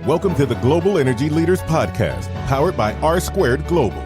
Welcome to the Global Energy Leaders Podcast, powered by R Squared Global.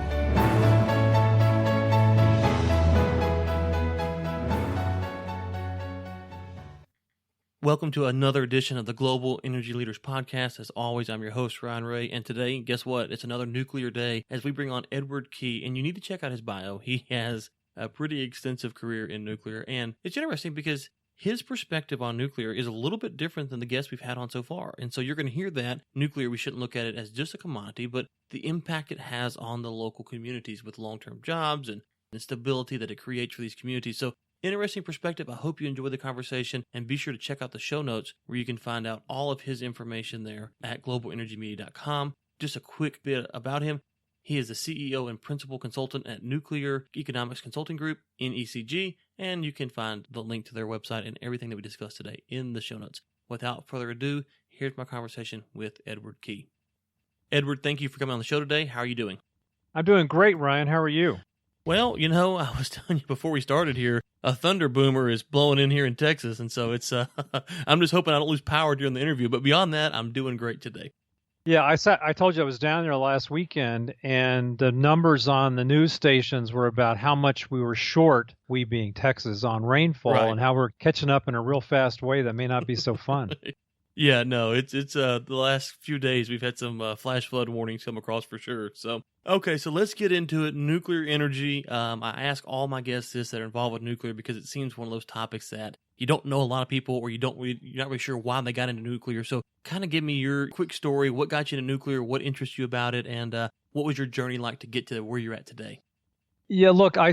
Welcome to another edition of the Global Energy Leaders Podcast. As always, I'm your host, Ryan Ray, and today, guess what? It's another nuclear day as we bring on Edward Key, and you need to check out his bio. He has a pretty extensive career in nuclear, and it's interesting because his perspective on nuclear is a little bit different than the guests we've had on so far. And so you're going to hear that nuclear, we shouldn't look at it as just a commodity, but the impact it has on the local communities with long-term jobs and the stability that it creates for these communities. So interesting perspective. I hope you enjoy the conversation, and be sure to check out the show notes where you can find out all of his information there at globalenergymedia.com. Just a quick bit about him. He is the CEO and principal consultant at Nuclear Economics Consulting Group, NECG, and you can find the link to their website and everything that we discussed today in the show notes. Without further ado, here's my conversation with Edward Key. Edward, thank you for coming on the show today. How are you doing? I'm doing great, Ryan. How are you? Well, you know, I was telling you before we started here, a thunder boomer is blowing in here in Texas, and so it's I'm just hoping I don't lose power during the interview, but beyond that, I'm doing great today. Yeah, I told you I was down there last weekend, and the numbers on the news stations were about how much we were short, we being Texas, on rainfall, right, and how we're catching up in a real fast way that may not be so fun. Yeah, no, it's the last few days we've had some flash flood warnings come across for sure. So, okay, so let's get into it. Nuclear energy. I ask all my guests this that are involved with nuclear because it seems one of those topics that you don't know a lot of people, or you're not really sure why they got into nuclear. So kind of give me your quick story. What got you into nuclear? What interests you about it? And what was your journey like to get to where you're at today? Yeah, look, I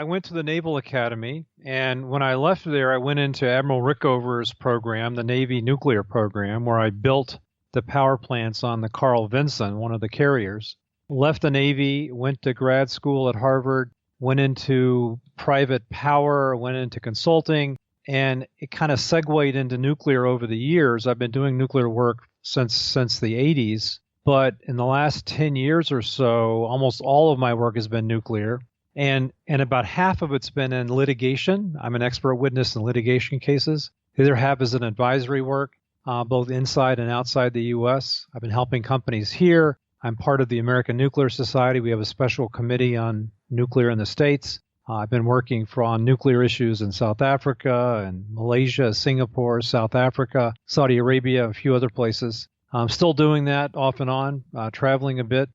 went to the Naval Academy, and when I left there, I went into Admiral Rickover's program, the Navy nuclear program, where I built the power plants on the Carl Vinson, one of the carriers. Left the Navy, went to grad school at Harvard, went into private power, went into consulting, and it kind of segued into nuclear over the years. I've been doing nuclear work since the 80s. But in the last 10 years or so, almost all of my work has been nuclear, and about half of it's been in litigation. I'm an expert witness in litigation cases. The other half is in advisory work, both inside and outside the U.S. I've been helping companies here. I'm part of the American Nuclear Society. We have a special committee on nuclear in the States. I've been working on nuclear issues in South Africa and Malaysia, Singapore, South Africa, Saudi Arabia, a few other places. I'm still doing that off and on, traveling a bit.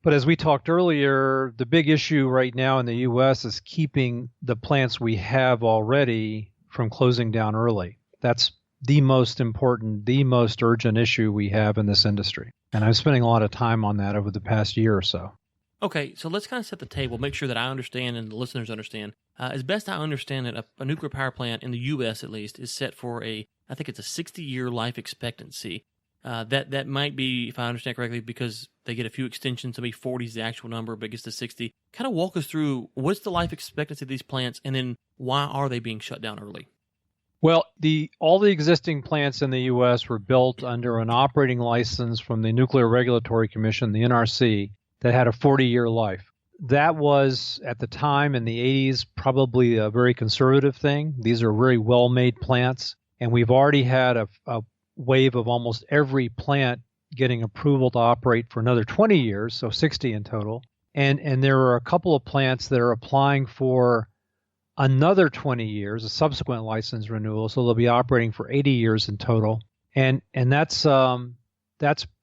But as we talked earlier, the big issue right now in the U.S. is keeping the plants we have already from closing down early. That's the most important, the most urgent issue we have in this industry. And I'm spending a lot of time on that over the past year or so. Okay, so let's kind of set the table, make sure that I understand and the listeners understand. As best I understand it, a nuclear power plant in the U.S. at least is set for I think it's a 60-year life expectancy. That might be, if I understand correctly, because they get a few extensions. Maybe 40 is the actual number, but it gets to 60. Kind of walk us through what's the life expectancy of these plants, and then why are they being shut down early? Well, all the existing plants in the U.S. were built under an operating license from the Nuclear Regulatory Commission, the NRC, that had a 40-year life. That was, at the time in the 80s, probably a very conservative thing. These are very well-made plants, and we've already had a wave of almost every plant getting approval to operate for another 20 years, so 60 in total. And there are a couple of plants that are applying for another 20 years, a subsequent license renewal, so they'll be operating for 80 years in total. And that's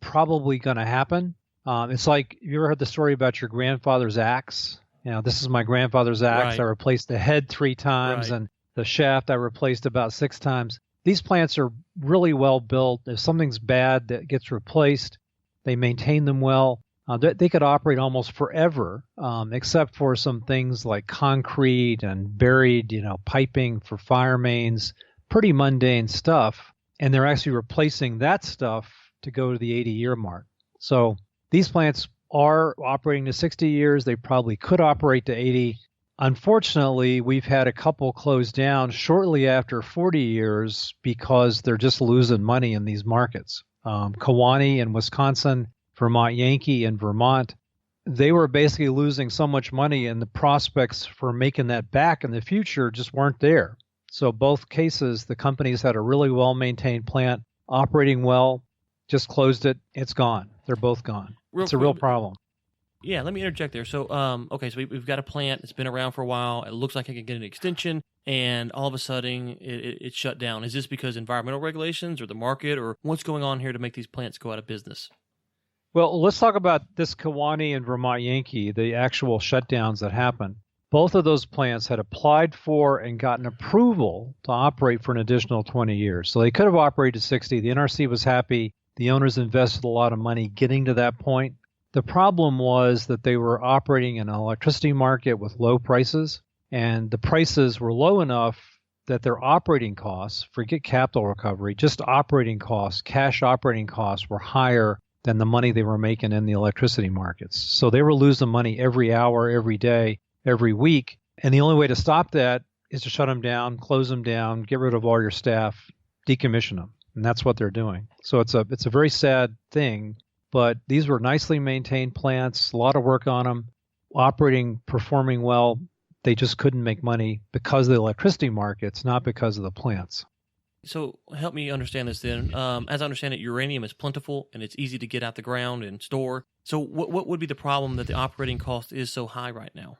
probably going to happen. It's like, you ever heard the story about your grandfather's axe? You know, this is my grandfather's axe. Right. I replaced the head 3 times, right, and the shaft I replaced about 6 times. These plants are really well built. If something's bad that gets replaced, they maintain them well. They could operate almost forever, except for some things like concrete and buried, piping for fire mains, pretty mundane stuff. And they're actually replacing that stuff to go to the 80-year mark. So these plants are operating to 60 years. They probably could operate to 80. Unfortunately, we've had a couple close down shortly after 40 years because they're just losing money in these markets. Kewaunee in Wisconsin, Vermont Yankee in Vermont, they were basically losing so much money, and the prospects for making that back in the future just weren't there. So both cases, the companies had a really well-maintained plant operating well, just closed it. It's gone. They're both gone. It's a real problem. Yeah, let me interject there. So, okay, so we've got a plant that's been around for a while. It looks like it can get an extension, and all of a sudden it shut down. Is this because environmental regulations or the market, or what's going on here to make these plants go out of business? Well, let's talk about this Kewaunee and Vermont Yankee, the actual shutdowns that happened. Both of those plants had applied for and gotten approval to operate for an additional 20 years. So they could have operated 60. The NRC was happy. The owners invested a lot of money getting to that point. The problem was that they were operating in an electricity market with low prices, and the prices were low enough that their operating costs, forget capital recovery, just operating costs, cash operating costs were higher than the money they were making in the electricity markets. So they were losing money every hour, every day, every week. And the only way to stop that is to shut them down, close them down, get rid of all your staff, decommission them. And that's what they're doing. So it's a very sad thing. But these were nicely maintained plants, a lot of work on them, operating, performing well. They just couldn't make money because of the electricity markets, not because of the plants. So help me understand this then. As I understand it, uranium is plentiful and it's easy to get out the ground and store. So what would be the problem that the operating cost is so high right now?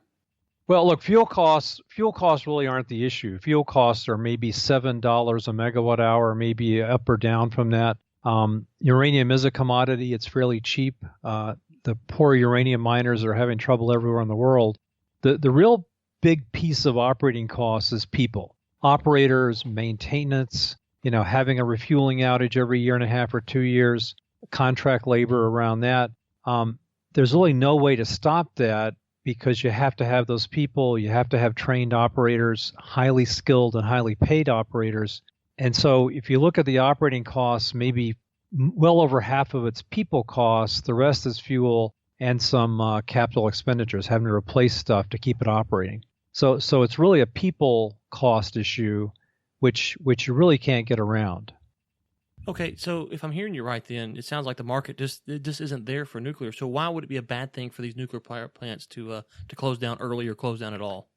Well, look, fuel costs really aren't the issue. Fuel costs are maybe $7 a megawatt hour, maybe up or down from that. Uranium is a commodity. It's fairly cheap. The poor uranium miners are having trouble everywhere in the world. The real big piece of operating costs is people, operators, maintenance, having a refueling outage every year and a half or 2 years, contract labor around that. There's really no way to stop that because you have to have those people. You have to have trained operators, highly skilled and highly paid operators. And so if you look at the operating costs, maybe well over half of it's people costs, the rest is fuel and some capital expenditures, having to replace stuff to keep it operating. So it's really a people cost issue, which you really can't get around. Okay, so if I'm hearing you right then, it sounds like the market just isn't there for nuclear. So why would it be a bad thing for these nuclear power plants to close down early or close down at all?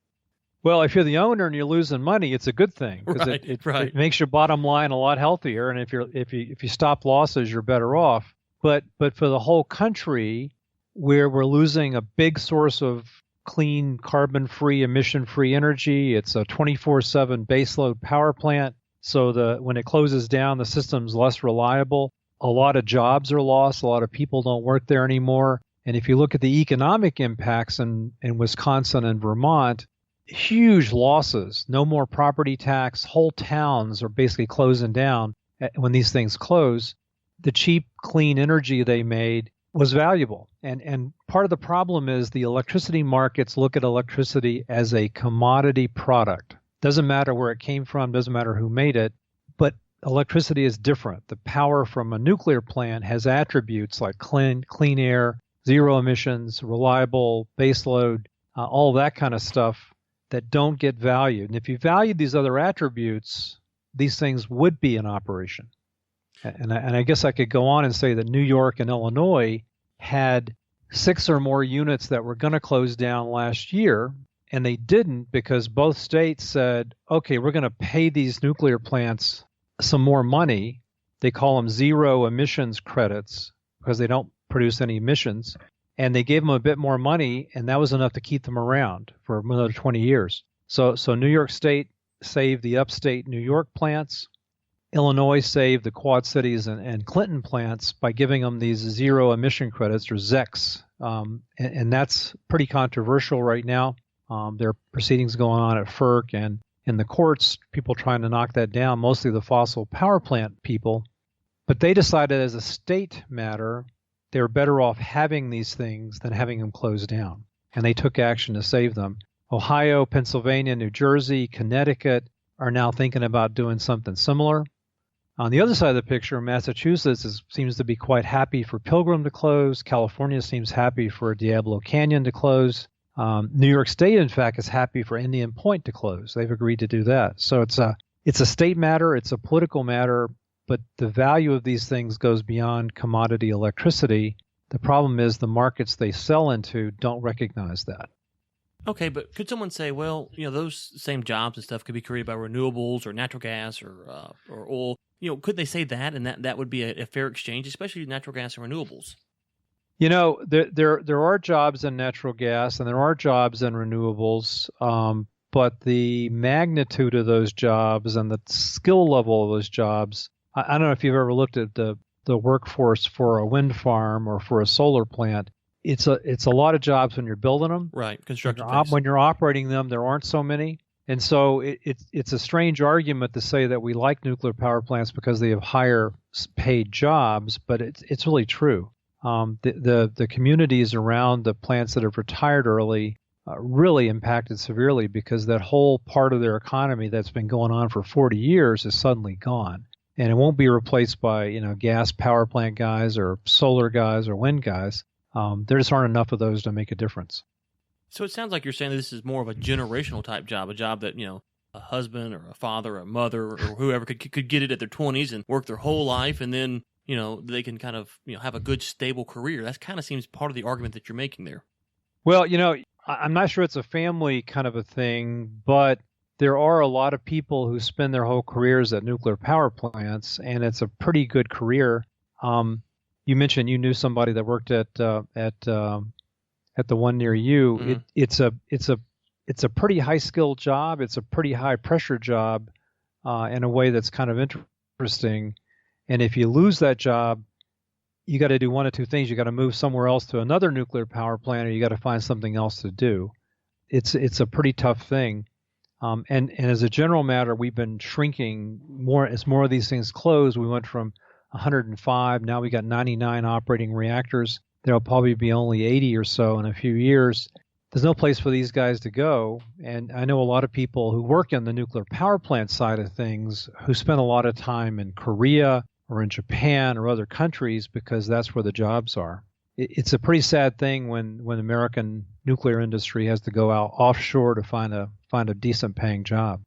Well, if you're the owner and you're losing money, it's a good thing because it makes your bottom line a lot healthier. And if you stop losses, you're better off. But for the whole country, where we're losing a big source of clean, carbon-free, emission-free energy, it's a 24/7 baseload power plant. So when it closes down, the system's less reliable. A lot of jobs are lost. A lot of people don't work there anymore. And if you look at the economic impacts in Wisconsin and Vermont, huge losses, no more property tax, whole towns are basically closing down when these things close. The cheap, clean energy they made was valuable. And part of the problem is the electricity markets look at electricity as a commodity product. Doesn't matter where it came from, doesn't matter who made it, but electricity is different. The power from a nuclear plant has attributes like clean air, zero emissions, reliable, baseload, all that kind of stuff that don't get valued. And if you valued these other attributes, these things would be in operation. And I guess I could go on and say that New York and Illinois had 6 or more units that were going to close down last year, and they didn't because both states said, okay, we're going to pay these nuclear plants some more money. They call them zero emissions credits because they don't produce any emissions. And they gave them a bit more money, and that was enough to keep them around for another 20 years. So New York State saved the upstate New York plants. Illinois saved the Quad Cities and Clinton plants by giving them these zero emission credits, or ZECs. And that's pretty controversial right now. There are proceedings going on at FERC and in the courts, people trying to knock that down, mostly the fossil power plant people. But they decided as a state matter, they were better off having these things than having them closed down. And they took action to save them. Ohio, Pennsylvania, New Jersey, Connecticut are now thinking about doing something similar. On the other side of the picture, Massachusetts seems to be quite happy for Pilgrim to close. California seems happy for Diablo Canyon to close. New York State, in fact, is happy for Indian Point to close. They've agreed to do that. So it's a state matter. It's a political matter. But the value of these things goes beyond commodity electricity. The problem is the markets they sell into don't recognize that. Okay, but could someone say, well, those same jobs and stuff could be created by renewables or natural gas or oil? Could they say that, and that would be a fair exchange, especially natural gas and renewables? There are jobs in natural gas and there are jobs in renewables, but the magnitude of those jobs and the skill level of those jobs, I don't know if you've ever looked at the workforce for a wind farm or for a solar plant. It's a lot of jobs when you're building them. Right, construction. When you're operating them, there aren't so many. And so it's a strange argument to say that we like nuclear power plants because they have higher paid jobs, but it's really true. The communities around the plants that have retired early really impacted severely because that whole part of their economy that's been going on for 40 years is suddenly gone. And it won't be replaced by gas power plant guys or solar guys or wind guys. There just aren't enough of those to make a difference. So it sounds like you're saying that this is more of a generational type job, a job that, a husband or a father or a mother or whoever could get it at their 20s and work their whole life, and then, they can kind of, have a good, stable career. That kind of seems part of the argument that you're making there. Well, I'm not sure it's a family kind of a thing, but there are a lot of people who spend their whole careers at nuclear power plants, and it's a pretty good career. You mentioned you knew somebody that worked at the one near you. It's a pretty high skilled job. It's a pretty high pressure job in a way that's kind of interesting. And if you lose that job, you got to do one of two things. You got to move somewhere else to another nuclear power plant, or you got to find something else to do. It's a pretty tough thing. And as a general matter, we've been shrinking more as more of these things close. We went from 105, now we got 99 operating reactors. There'll probably be only 80 or so in a few years. There's no place for these guys to go. And I know a lot of people who work in the nuclear power plant side of things who spend a lot of time in Korea or in Japan or other countries because that's where the jobs are. It's a pretty sad thing when the American nuclear industry has to go out offshore to find a decent paying job.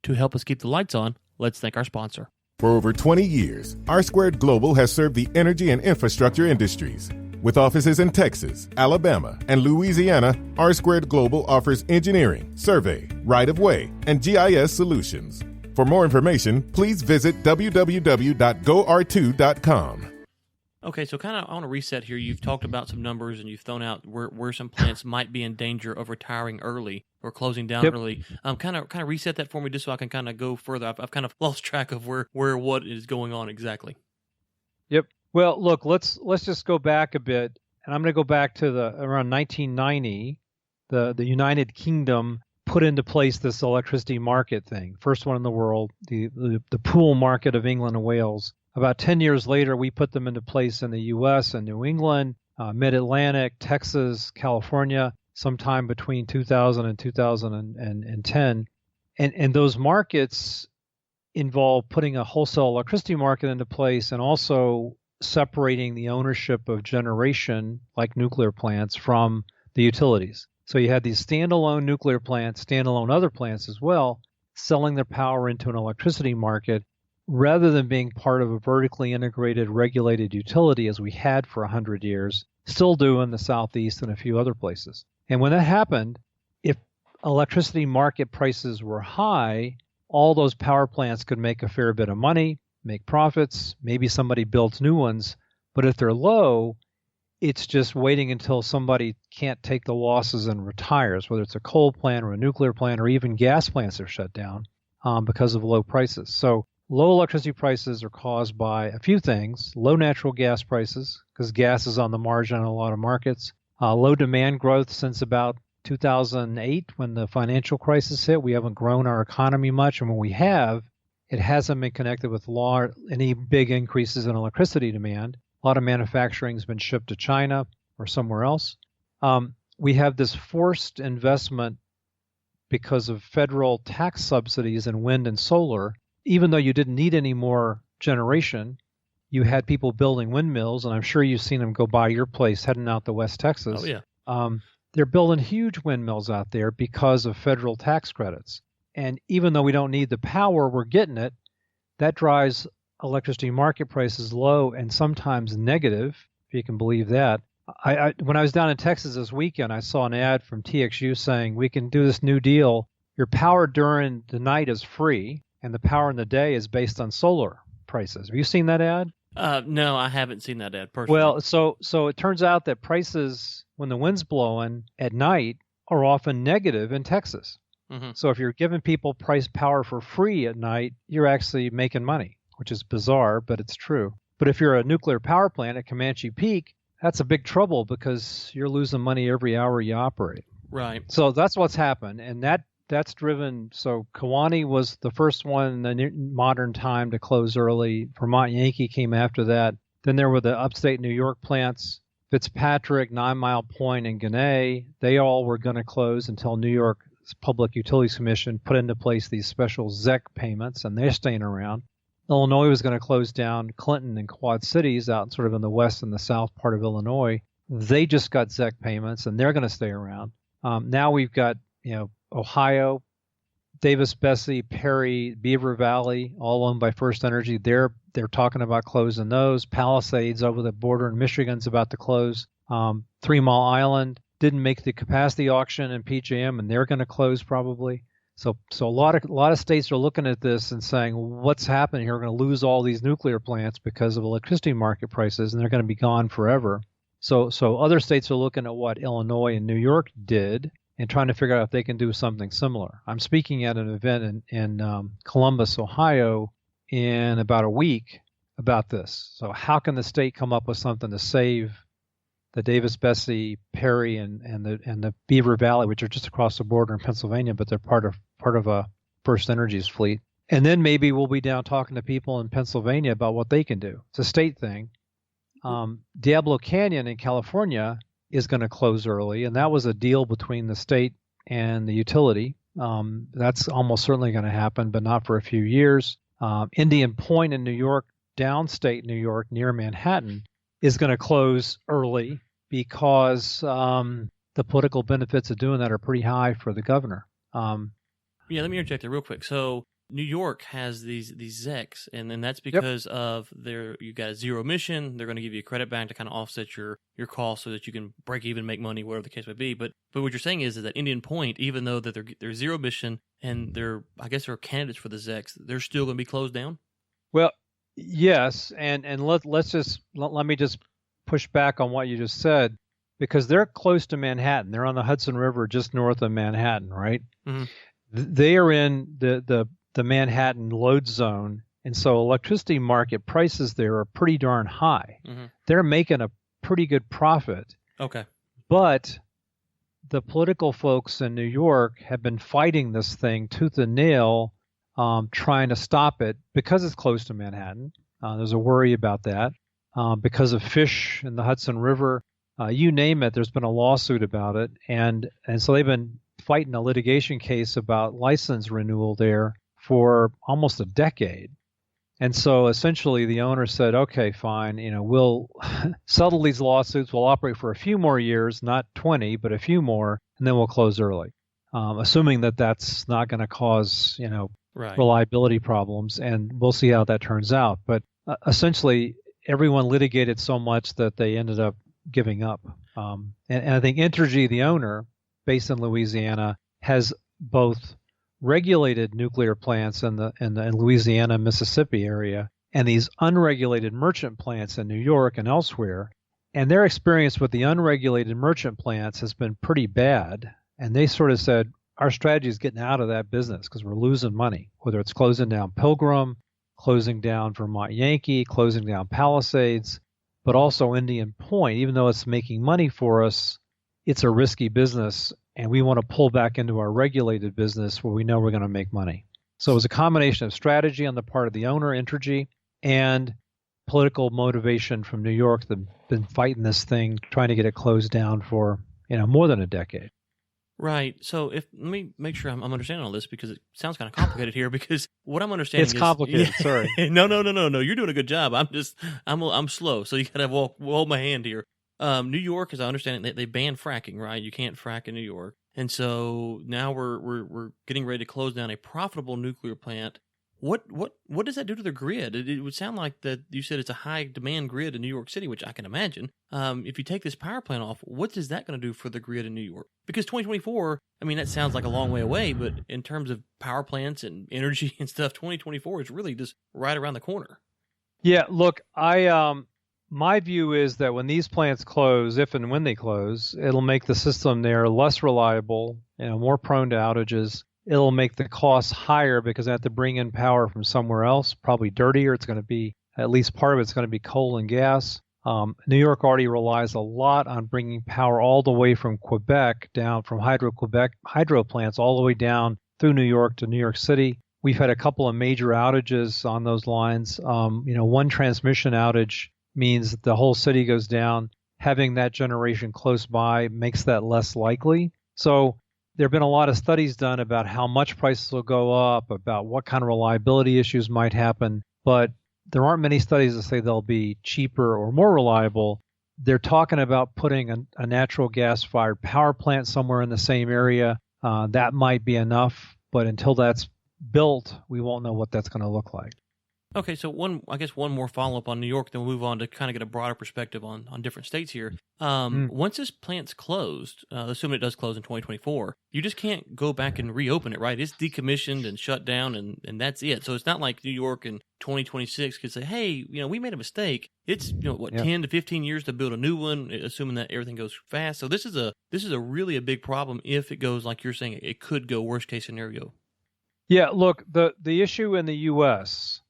To help us keep the lights on, let's thank our sponsor. For over 20 years, R Squared Global has served the energy and infrastructure industries. With offices in Texas, Alabama, and Louisiana, R Squared Global offers engineering, survey, right-of-way, and GIS solutions. For more information, please visit www.gor2.com. Okay, so I want to reset here. You've talked about some numbers and you've thrown out where some plants might be in danger of retiring early or closing down early. Kind of reset that for me just so I can kind of go further. I've kind of lost track of where what is going on exactly. Yep. Well, look, let's just go back a bit, and I'm going to go back to around 1990. The United Kingdom put into place this electricity market thing, first one in the world, the pool market of England and Wales. About 10 years later, we put them into place in the U.S. and New England, Mid-Atlantic, Texas, California, sometime between 2000 and 2010. And those markets involve putting a wholesale electricity market into place and also separating the ownership of generation, like nuclear plants, from the utilities. So you had these standalone nuclear plants, standalone other plants as well, selling their power into an electricity market rather than being part of a vertically integrated regulated utility as we had for 100 years, still do in the Southeast and a few other places. And when that happened, if electricity market prices were high, all those power plants could make a fair bit of money, make profits, maybe somebody builds new ones. But if they're low, it's just waiting until somebody can't take the losses and retires, whether it's a coal plant or a nuclear plant or even gas plants are shut down because of low prices. So low electricity prices are caused by a few things: low natural gas prices, because gas is on the margin in a lot of markets, low demand growth since about 2008 when the financial crisis hit. We haven't grown our economy much, and when we have, it hasn't been connected with any big increases in electricity demand. A lot of manufacturing has been shipped to China or somewhere else. We have this forced investment because of federal tax subsidies in wind and solar. Even though you didn't need any more generation, you had people building windmills, and I'm sure you've seen them go by your place heading out to West Texas. Oh, yeah. They're building huge windmills out there because of federal tax credits. And even though we don't need the power, we're getting it. That drives electricity market prices low and sometimes negative, if you can believe that. When I was down in Texas this weekend, I saw an ad from TXU saying, we can do this new deal. Your power during the night is free, and the power in the day is based on solar prices. Have you seen that ad? No, I haven't seen that ad personally. Well, so it turns out that prices when the wind's blowing at night are often negative in Texas. Mm-hmm. So if you're giving people price power for free at night, you're actually making money, which is bizarre, but it's true. But if you're a nuclear power plant at Comanche Peak, that's a big trouble because you're losing money every hour you operate. Right. So that's what's happened, and that's driven. So Kewaunee was the first one in the modern time to close early. Vermont Yankee came after that. Then there were the upstate New York plants, Fitzpatrick, 9 Mile Point, and Gannett. They all were going to close until New York Public Utilities Commission put into place these special ZEC payments, and they're staying around. Illinois was going to close down Clinton and Quad Cities out sort of in the west and the south part of Illinois. They just got ZEC payments, and they're going to stay around. Now we've got, Ohio, Davis-Besse, Perry, Beaver Valley, all owned by First Energy. They're talking about closing those. Palisades over the border in Michigan's about to close. 3 Mile Island didn't make the capacity auction in PJM, and they're going to close probably. So a lot of states are looking at this and saying, what's happening here? We're going to lose all these nuclear plants because of electricity market prices, and they're going to be gone forever. So other states are looking at what Illinois and New York did and trying to figure out if they can do something similar. I'm speaking at an event in Columbus, Ohio, in about a week about this. So how can the state come up with something to save the Davis-Besse, Perry, and the Beaver Valley, which are just across the border in Pennsylvania, but they're part of a First Energy's fleet. And then maybe we'll be down talking to people in Pennsylvania about what they can do. It's a state thing. Diablo Canyon in California is going to close early, and that was a deal between the state and the utility. That's almost certainly going to happen, but not for a few years. Indian Point in New York, downstate New York, near Manhattan, is going to close early because the political benefits of doing that are pretty high for the governor. Yeah, let me interject there real quick. So New York has these ZECs, and that's because of you got a zero emission. They're going to give you a credit back to kind of offset your costs so that you can break even, make money, whatever the case may be. But what you're saying is that Indian Point, even though that they're zero emission and they're candidates for the ZECs, they're still going to be closed down. Well, yes, and let me just push back on what you just said, because they're close to Manhattan. They're on the Hudson River, just north of Manhattan, right? Mm-hmm. They are in the Manhattan load zone, and so electricity market prices there are pretty darn high. Mm-hmm. They're making a pretty good profit. Okay. But the political folks in New York have been fighting this thing tooth and nail, trying to stop it because it's close to Manhattan. There's a worry about that. Because of fish in the Hudson River, you name it, there's been a lawsuit about it. And so they've been fighting a litigation case about license renewal there for almost a decade. And so essentially the owner said, okay, fine, we'll settle these lawsuits. We'll operate for a few more years, not 20, but a few more, and then we'll close early, assuming that that's not going to cause, reliability problems. And we'll see how that turns out. But essentially, everyone litigated so much that they ended up giving up. And I think Entergy, the owner, based in Louisiana, has both regulated nuclear plants in the Louisiana, Mississippi area, and these unregulated merchant plants in New York and elsewhere. And their experience with the unregulated merchant plants has been pretty bad. And they sort of said, our strategy is getting out of that business because we're losing money, whether it's closing down Pilgrim, closing down Vermont Yankee, closing down Palisades, but also Indian Point. Even though it's making money for us, it's a risky business, and we want to pull back into our regulated business where we know we're going to make money. So it was a combination of strategy on the part of the owner, Entergy, and political motivation from New York that have been fighting this thing, trying to get it closed down for more than a decade. Right. So let me make sure I'm understanding all this, because it sounds kind of complicated here, because what I'm understanding is... It's complicated, sorry. No. You're doing a good job. I'm slow, so you got to hold my hand here. New York, as I understand it, they banned fracking, right? You can't frack in New York. And so now we're getting ready to close down a profitable nuclear plant. What does that do to the grid? It would sound like that you said it's a high demand grid in New York City, which I can imagine. If you take this power plant off, what is that going to do for the grid in New York? Because 2024, that sounds like a long way away, but in terms of power plants and energy and stuff, 2024 is really just right around the corner. Yeah, look, my view is that when these plants close, if and when they close, it'll make the system there less reliable, more prone to outages. It'll make the costs higher because they have to bring in power from somewhere else, probably dirtier. It's going to be, at least part of it's going to be coal and gas. New York already relies a lot on bringing power all the way from Quebec down, from Hydro-Quebec hydro plants all the way down through New York to New York City. We've had a couple of major outages on those lines. One transmission outage means that the whole city goes down. Having that generation close by makes that less likely. So there have been a lot of studies done about how much prices will go up, about what kind of reliability issues might happen, but there aren't many studies that say they'll be cheaper or more reliable. They're talking about putting a natural gas-fired power plant somewhere in the same area. That might be enough, but until that's built, we won't know what that's going to look like. Okay, so one more follow-up on New York, then we'll move on to kind of get a broader perspective on different states here. Once this plant's closed, assuming it does close in 2024, you just can't go back and reopen it, right? It's decommissioned and shut down, and that's it. So it's not like New York in 2026 could say, hey, we made a mistake. It's 10 to 15 years to build a new one, assuming that everything goes fast. So this is a really a big problem if it goes like you're saying. It could go worst case scenario. Yeah, look, the issue in the U.S.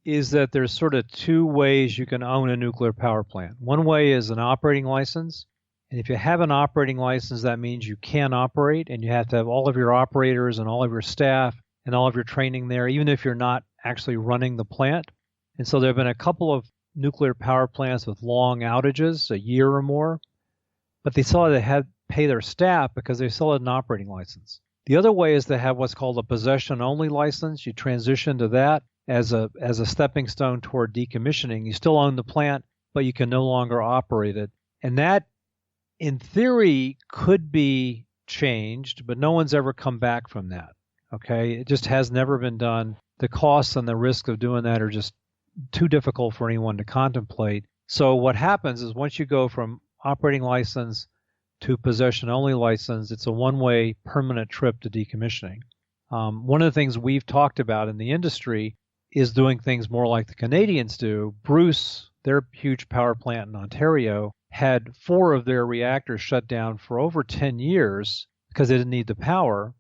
is that there's sort of two ways you can own a nuclear power plant. One way is an operating license. And if you have an operating license, that means you can operate, and you have to have all of your operators and all of your staff and all of your training there, even if you're not actually running the plant. And so there have been a couple of nuclear power plants with long outages, a year or more, but they still had to pay their staff because they still had an operating license. The other way is to have what's called a possession-only license. You transition to that as a stepping stone toward decommissioning. You still own the plant, but you can no longer operate it. And that, in theory, could be changed, but no one's ever come back from that. Okay? It just has never been done. The costs and the risk of doing that are just too difficult for anyone to contemplate. So what happens is once you go from operating license to possession-only license, it's a one-way permanent trip to decommissioning. One of the things we've talked about in the industry is doing things more like the Canadians do. Bruce, their huge power plant in Ontario, had 4 of their reactors shut down for over 10 years because they didn't need the power,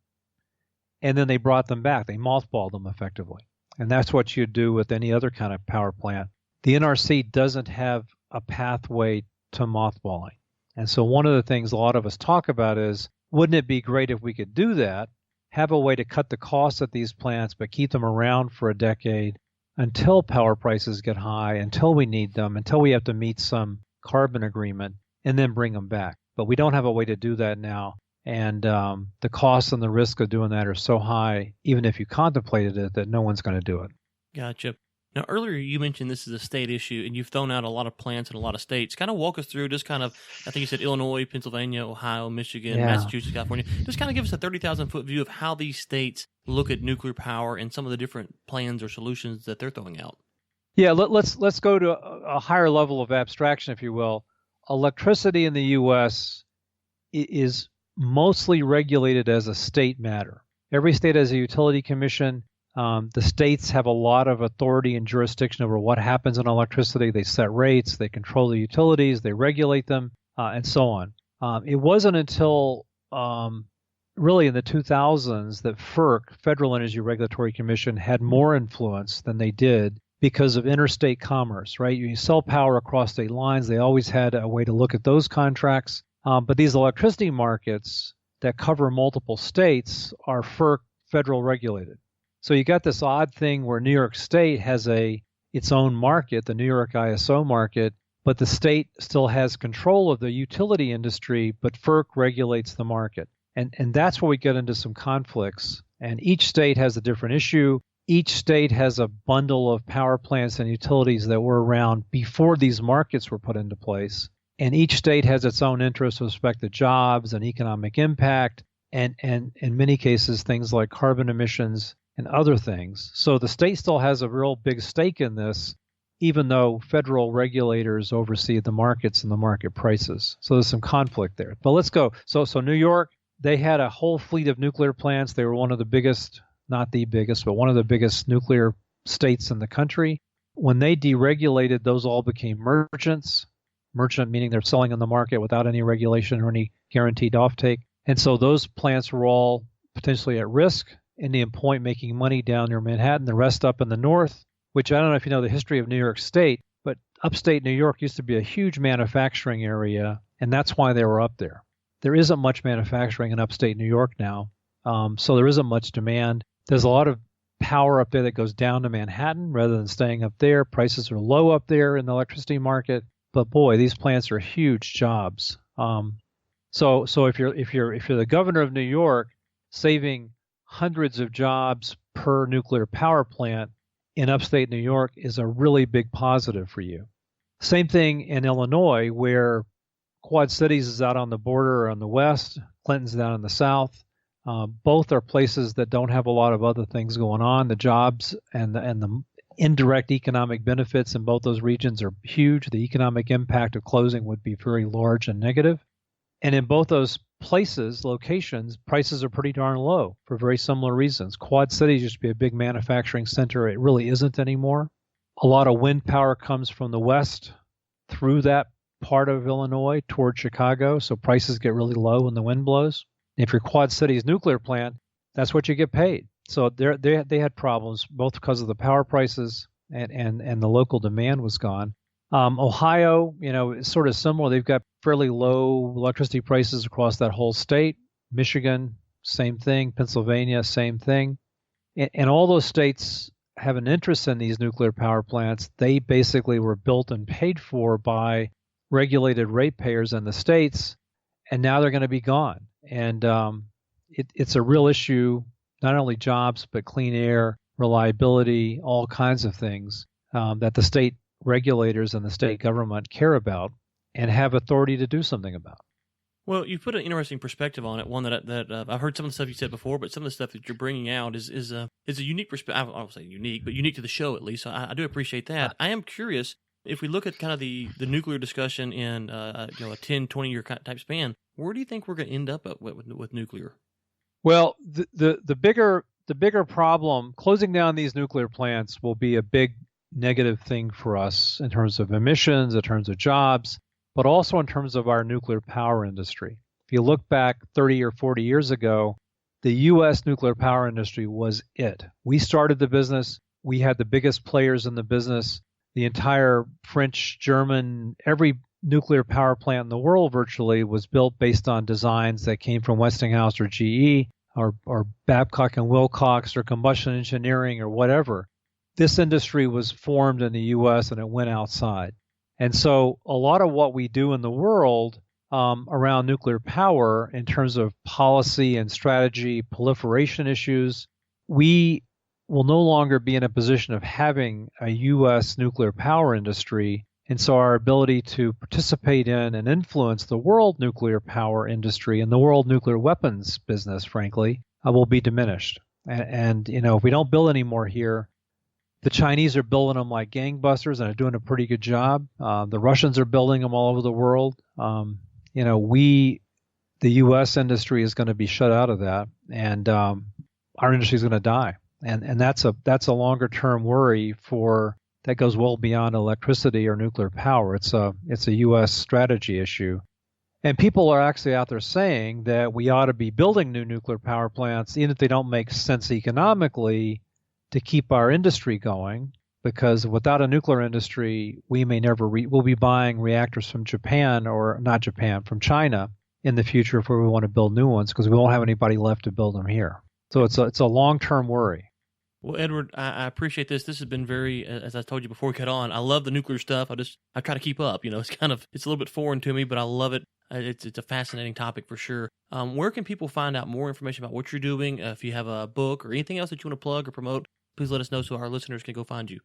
and then they brought them back. They mothballed them effectively. And that's what you'd do with any other kind of power plant. The NRC doesn't have a pathway to mothballing. And so one of the things a lot of us talk about is, wouldn't it be great if we could do that, have a way to cut the costs at these plants, but keep them around for a decade until power prices get high, until we need them, until we have to meet some carbon agreement, and then bring them back. But we don't have a way to do that now. And the costs and the risk of doing that are so high, even if you contemplated it, that no one's going to do it. Gotcha. Now, earlier you mentioned this is a state issue, and you've thrown out a lot of plants in a lot of states. Kind of walk us through just kind of, I think you said Illinois, Pennsylvania, Ohio, Michigan, Massachusetts, California. Just kind of give us a 30,000-foot view of how these states look at nuclear power and some of the different plans or solutions that they're throwing out. Yeah, let's go to a higher level of abstraction, if you will. Electricity in the U.S. is mostly regulated as a state matter. Every state has a utility commission. The states have a lot of authority and jurisdiction over what happens in electricity. They set rates, they control the utilities, they regulate them, and so on. It wasn't until really in the 2000s that FERC, Federal Energy Regulatory Commission, had more influence than they did because of interstate commerce, right? You sell power across state lines. They always had a way to look at those contracts. But these electricity markets that cover multiple states are FERC federal regulated. So you got this odd thing where New York State has its own market, the New York ISO market, but the state still has control of the utility industry, but FERC regulates the market. And that's where we get into some conflicts. And each state has a different issue. Each state has a bundle of power plants and utilities that were around before these markets were put into place. And each state has its own interests with respect to jobs and economic impact, and in many cases, things like carbon emissions and other things. So the state still has a real big stake in this, even though federal regulators oversee the markets and the market prices. So there's some conflict there. But let's go. So New York, they had a whole fleet of nuclear plants. They were one of the biggest, not the biggest, but one of the biggest nuclear states in the country. When they deregulated, those all became merchants. Merchant meaning they're selling on the market without any regulation or any guaranteed offtake. And so those plants were all potentially at risk. Indian Point making money down near Manhattan, the rest up in the north, which I don't know if you know the history of New York State, but upstate New York used to be a huge manufacturing area, and that's why they were up there. There isn't much manufacturing in upstate New York now, so there isn't much demand. There's a lot of power up there that goes down to Manhattan rather than staying up there. Prices are low up there in the electricity market, but boy, these plants are huge jobs. So if you're the governor of New York, saving hundreds of jobs per nuclear power plant in upstate New York is a really big positive for you. Same thing in Illinois, where Quad Cities is out on the border on the west, Clinton's down in the south. Both are places that don't have a lot of other things going on. The jobs and the indirect economic benefits in both those regions are huge. The economic impact of closing would be very large and negative. And in both those places, locations, prices are pretty darn low for very similar reasons. Quad Cities used to be a big manufacturing center. It really isn't anymore. A lot of wind power comes from the west through that part of Illinois toward Chicago, so prices get really low when the wind blows. If you're Quad Cities nuclear plant, that's what you get paid. So they had problems both because of the power prices and the local demand was gone. Ohio, is sort of similar. They've got fairly low electricity prices across that whole state. Michigan, same thing. Pennsylvania, same thing. And all those states have an interest in these nuclear power plants. They basically were built and paid for by regulated ratepayers in the states, and now they're going to be gone. And it's a real issue, not only jobs, but clean air, reliability, all kinds of things that the state regulators and the state government care about and have authority to do something about. Well, you've put an interesting perspective on it. One that I've heard some of the stuff you said before, but some of the stuff that you're bringing out is a unique perspective. I won't say unique, but unique to the show at least. So I do appreciate that. I am curious if we look at kind of the nuclear discussion in a 10, 20-year type span. Where do you think we're going to end up with nuclear? Well, the bigger problem, closing down these nuclear plants will be a big negative thing for us in terms of emissions, in terms of jobs, but also in terms of our nuclear power industry. If you look back 30 or 40 years ago, the U.S. nuclear power industry was it. We started the business. We had the biggest players in the business. The entire French, German, every nuclear power plant in the world virtually was built based on designs that came from Westinghouse or GE or Babcock and Wilcox or combustion engineering or whatever. This industry was formed in the U.S. and it went outside. And so a lot of what we do in the world around nuclear power in terms of policy and strategy, proliferation issues, we will no longer be in a position of having a U.S. nuclear power industry. And so our ability to participate in and influence the world nuclear power industry and the world nuclear weapons business, frankly, will be diminished. And if we don't build any more here, the Chinese are building them like gangbusters and are doing a pretty good job. The Russians are building them all over the world. The U.S. industry is going to be shut out of that, and our industry is going to die. And that's a longer term worry that goes well beyond electricity or nuclear power. It's a U.S. strategy issue. And people are actually out there saying that we ought to be building new nuclear power plants, even if they don't make sense economically, to keep our industry going, because without a nuclear industry, we may never we'll be buying reactors from Japan or not Japan, from China in the future if we want to build new ones, because we won't have anybody left to build them here. So it's a long-term worry. Well, Edward, I appreciate this. This has been very, as I told you before we cut on, I love the nuclear stuff. I try to keep up. It's a little bit foreign to me, but I love it. It's a fascinating topic for sure. Where can people find out more information about what you're doing? If you have a book or anything else that you want to plug or promote, please let us know so our listeners can go find you.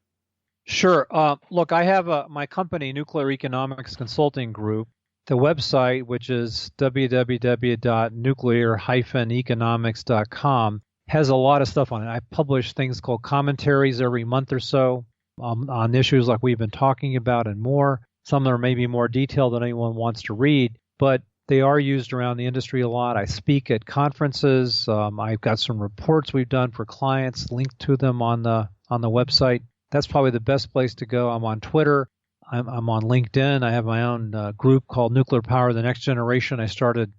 Sure. Look, I have my company, Nuclear Economics Consulting Group. The website, which is www.nuclear-economics.com, has a lot of stuff on it. I publish things called commentaries every month or so on issues like we've been talking about and more. Some are maybe more detailed than anyone wants to read, but they are used around the industry a lot. I speak at conferences. I've got some reports we've done for clients linked to them on the website. that's probably the best place to go. I'm on Twitter. I'm on LinkedIn. I have my own group called Nuclear Power: The Next Generation. I started,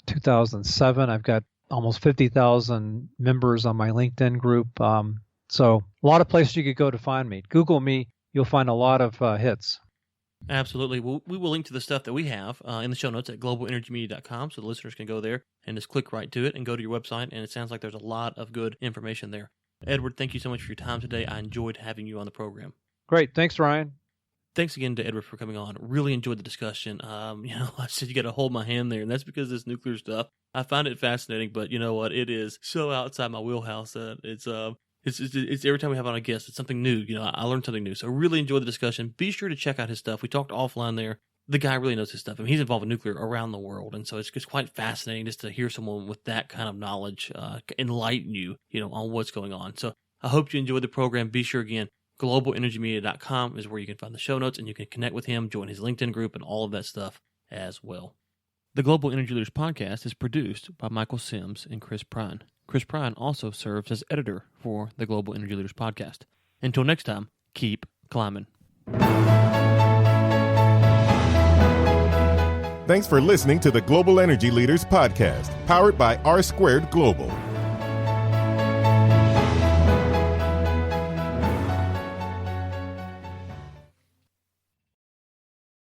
2007. I've got almost 50,000 members on my LinkedIn group. So a lot of places you could go to find me. Google me. You'll find a lot of hits. Absolutely. We will link to the stuff that we have in the show notes at globalenergymedia.com, so the listeners can go there and just click right to it and go to your website, and it sounds like there's a lot of good information there. Edward, thank you so much for your time today. I enjoyed having you on the program. Great. Thanks, Ryan. Thanks again to Edward for coming on. Really enjoyed the discussion. I said you got to hold my hand there, and that's because this nuclear stuff, I find it fascinating, but you know what? It is so outside my wheelhouse that it's every time we have on a guest, it's something new. I learned something new. So really enjoyed the discussion. Be sure to check out his stuff. We talked offline there. The guy really knows his stuff. I mean, he's involved in nuclear around the world, and so it's quite fascinating just to hear someone with that kind of knowledge enlighten you, on what's going on. So I hope you enjoyed the program. Be sure again, globalenergymedia.com is where you can find the show notes, and you can connect with him, join his LinkedIn group, and all of that stuff as well. The Global Energy Leaders podcast is produced by Michael Sims and Chris Prine. Chris Prine also serves as editor for the Global Energy Leaders podcast. Until next time, keep climbing. Thanks for listening to the Global Energy Leaders podcast, powered by R Squared Global.